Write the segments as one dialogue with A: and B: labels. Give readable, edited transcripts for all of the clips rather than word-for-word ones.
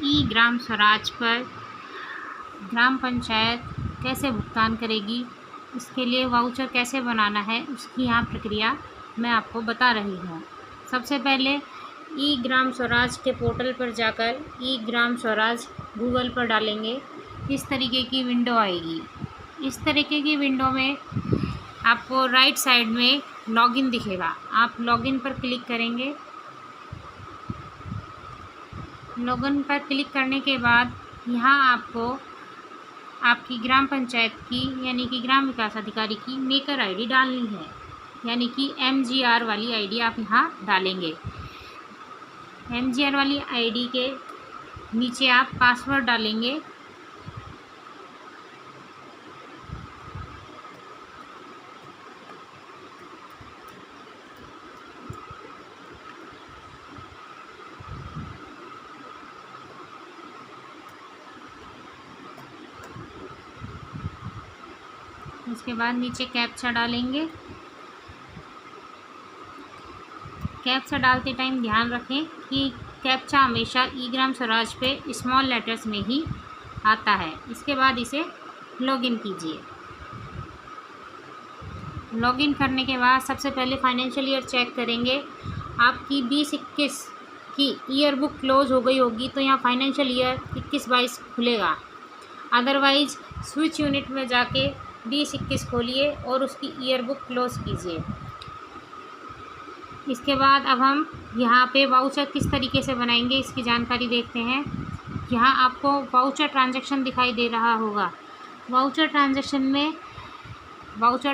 A: ई ग्राम स्वराज पर ग्राम पंचायत कैसे भुगतान करेगी, इसके लिए वाउचर कैसे बनाना है, उसकी यहाँ प्रक्रिया मैं आपको बता रही हूँ। सबसे पहले ई ग्राम स्वराज के पोर्टल पर जाकर ई ग्राम स्वराज गूगल पर डालेंगे। इस तरीके की विंडो आएगी। इस तरीके की विंडो में आपको राइट साइड में लॉगिन दिखेगा। आप लॉगिन पर क्लिक करेंगे। लॉगिन पर क्लिक करने के बाद यहाँ आपको आपकी ग्राम पंचायत की यानी कि ग्राम विकास अधिकारी की मेकर आईडी डालनी है, यानी कि MGR वाली आईडी आप यहाँ डालेंगे। MGR वाली आईडी के नीचे आप पासवर्ड डालेंगे। उसके बाद नीचे कैप्चा डालेंगे। कैप्चा डालते टाइम ध्यान रखें कि कैप्चा हमेशा ई ग्राम स्वराज पे स्मॉल लेटर्स में ही आता है। इसके बाद इसे लॉगिन कीजिए। लॉगिन करने के बाद सबसे पहले फाइनेंशियल ईयर चेक करेंगे। आपकी 20-21 की ईयर बुक क्लोज हो गई होगी तो यहाँ फाइनेंशियल ईयर 21-22 खुलेगा। अदरवाइज स्विच यूनिट में जाके 20-21 खोलिए और उसकी ईयर बुक क्लोज कीजिए। इसके बाद अब हम यहाँ पे वाउचर किस तरीके से बनाएंगे इसकी जानकारी देखते हैं। यहाँ आपको वाउचर ट्रांजैक्शन दिखाई दे रहा होगा। वाउचर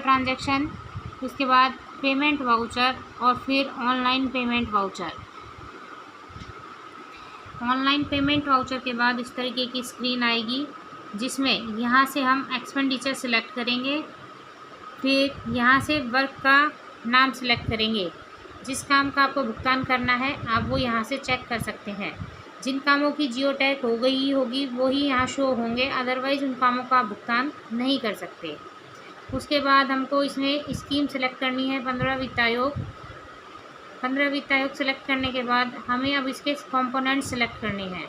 A: ट्रांजैक्शन उसके बाद पेमेंट वाउचर और फिर online payment voucher. Online payment voucher के बाद इस तरीके की स्क्रीन आएगी, जिसमें यहाँ से हम एक्सपेंडिचर सेलेक्ट करेंगे। फिर यहाँ से वर्क का नाम सेलेक्ट करेंगे। जिस काम का आपको भुगतान करना है आप वो यहाँ से चेक कर सकते हैं। जिन कामों की जियो टैग हो गई होगी वो ही यहाँ शो होंगे, अदरवाइज़ उन कामों का आप भुगतान नहीं कर सकते। उसके बाद हमको इसमें स्कीम सेलेक्ट करनी है 15 वित्त आयोग। 15 वित्त आयोग सेलेक्ट करने के बाद हमें अब इसके कंपोनेंट सेलेक्ट करने हैं।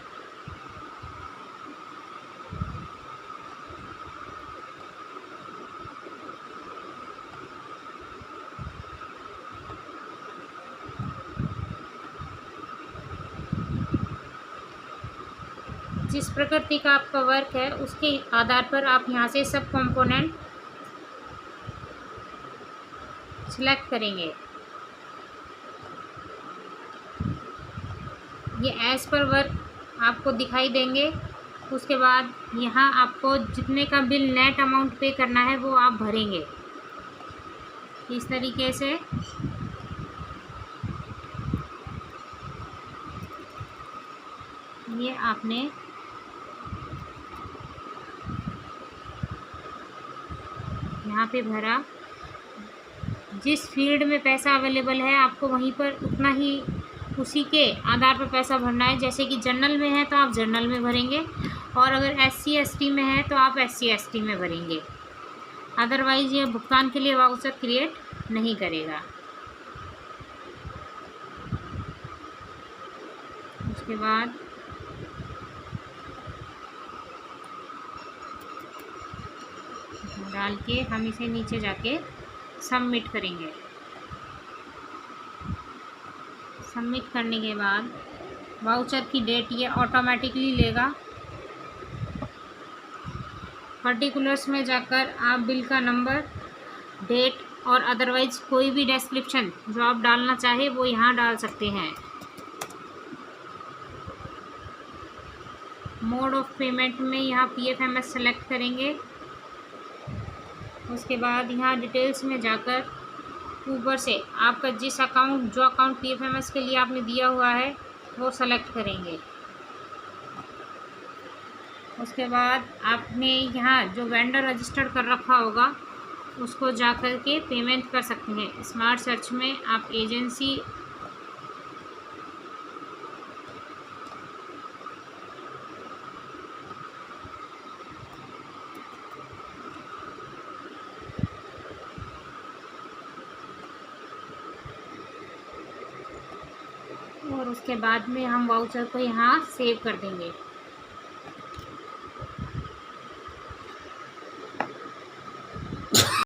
A: जिस प्रकृति का आपका वर्क है उसके आधार पर आप यहाँ से सब कंपोनेंट सिलेक्ट करेंगे। ये एज पर वर्क आपको दिखाई देंगे। उसके बाद यहाँ आपको जितने का बिल नेट अमाउंट पे करना है वो आप भरेंगे। इस तरीके से ये आपने यहाँ पे भरा। जिस फील्ड में पैसा अवेलेबल है आपको वहीं पर उतना ही उसी के आधार पर पैसा भरना है। जैसे कि जनरल में है तो आप जनरल में भरेंगे, और अगर SC ST में है तो आप SC ST में भरेंगे। अदरवाइज़ ये भुगतान के लिए वाउचर क्रिएट नहीं करेगा। उसके बाद डाल के हम इसे नीचे जाके सबमिट करेंगे। सबमिट करने के बाद वाउचर की डेट ये ऑटोमेटिकली लेगा। पर्टिकुलर्स में जाकर आप बिल का नंबर, डेट और अदरवाइज कोई भी डिस्क्रिप्शन जो आप डालना चाहे वो यहाँ डाल सकते हैं। मोड ऑफ पेमेंट में यहाँ PFMS सेलेक्ट करेंगे। उसके बाद यहाँ डिटेल्स में जाकर ऊपर से आपका जो अकाउंट PFMS के लिए आपने दिया हुआ है वो सेलेक्ट करेंगे। उसके बाद आपने यहाँ जो वेंडर रजिस्टर्ड कर रखा होगा उसको जा कर के पेमेंट कर सकते हैं। स्मार्ट सर्च में आप एजेंसी और उसके बाद में हम वाउचर को यहाँ सेव कर देंगे।